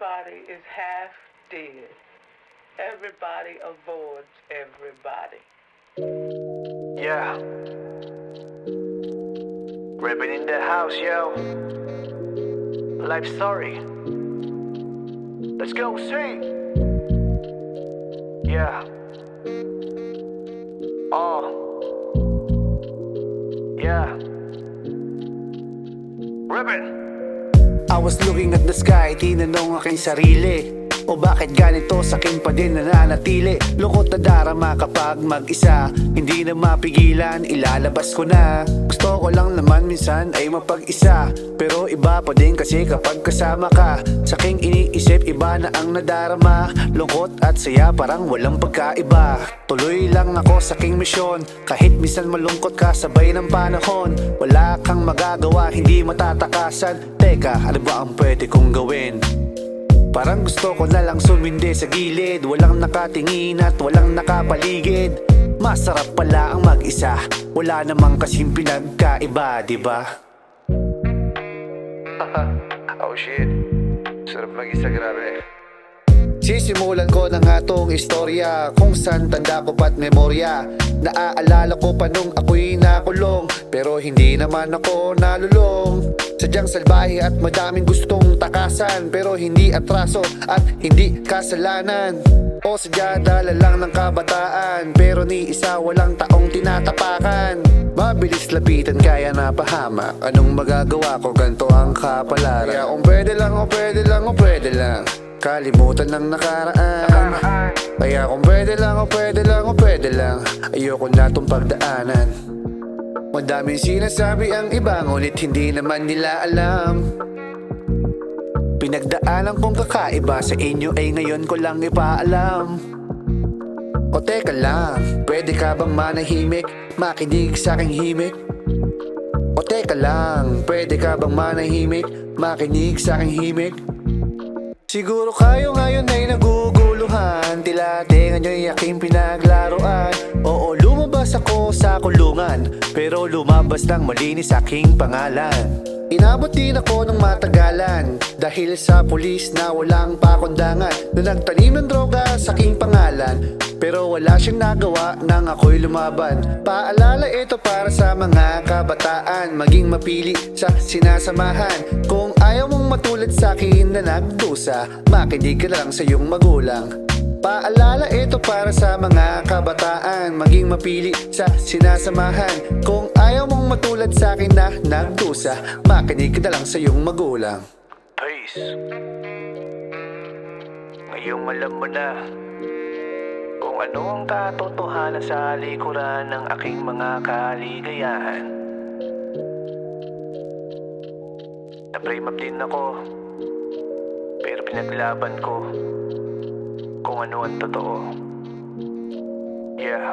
everybody is half dead. Everybody avoids everybody. Yeah. Ribbon in the house, yo. Life story. Let's go sing. Yeah. Oh. Yeah. Ribbon. I was looking at the sky, tinanong aking sarili, o bakit ganito sa'kin pa din nananatili? Lungkot na darama kapag mag-isa, hindi na mapigilan, ilalabas ko na. Gusto ko lang naman minsan ay mapag-isa, pero iba pa din kasi kapag kasama ka. Sa'king iniisip, iba na ang nadarama. Lungkot at saya parang walang pagkaiba. Tuloy lang ako sa aking misyon, kahit minsan malungkot ka sabay ng panahon. Wala kang magagawa, hindi matatakasan. Teka, ano ba ang pwede kong gawin? Parang gusto ko na lang sumindi sa gilid, walang nakatingin at walang nakapaligid. Masarap pala ang mag-isa, wala namang kasing pinagkaiba, diba? Oh shit. Sarap mag-isa, grabe. Sisimulan ko ng atong istorya, kung saan tanda ko pa't memorya. Naaalala ko pa nung ako'y nakulong, pero hindi naman ako nalulong. Sadyang salbahe at madaming gustong takasan, pero hindi atraso at hindi kasalanan. O sadya dala lang ng kabataan, pero ni isa walang taong tinatapakan. Mabilis lapitan kaya napahamak, anong magagawa ko, ganito ang kapalaran. Kaya kung pwede lang, o pwede lang, o pwede lang, kalimutan ng nakaraan. Kaya kung pwede lang, o pwede lang, o pwede lang, ayoko na tong pagdaanan. Madaming sinasabi ang iba, ngunit hindi naman nila alam. Pinagdaanan kong kakaiba sa inyo ay ngayon ko lang ipaalam. O teka lang, pwede ka bang manahimik, makinig sa aking himik? O teka lang, pwede ka bang manahimik, makinig sa aking himik? Siguro kayo ngayon ay naguguluhan, tila tenga nyo'y aking pinaglaruan. Oo, lumabas ako sa kulungan, pero lumabas ng malinis aking pangalan. Inabot din ako ng matagalan, dahil sa pulis na walang pakundangan, na nagtanim ng droga sa aking pangalan. Pero wala siyang nagawa nang ako'y lumaban. Paalala ito para sa mga kabataan, maging mapili sa sinasamahan. Kung ayaw mong matulad sa akin na nagdusa, makinig ka lang sa iyong magulang. Paalala ito para sa mga kabataan, maging mapili sa sinasamahan. Kung ayaw mong matulad sa akin na nagdusa, makinig ka na lang sa iyong magulang. Peace. Ngayong alam mo na kung ano ang katotohanan sa likuran ng aking mga kaligayahan. Na-frame up din ako, pero pinaglaban ko kung ano ang totoo. Yeah.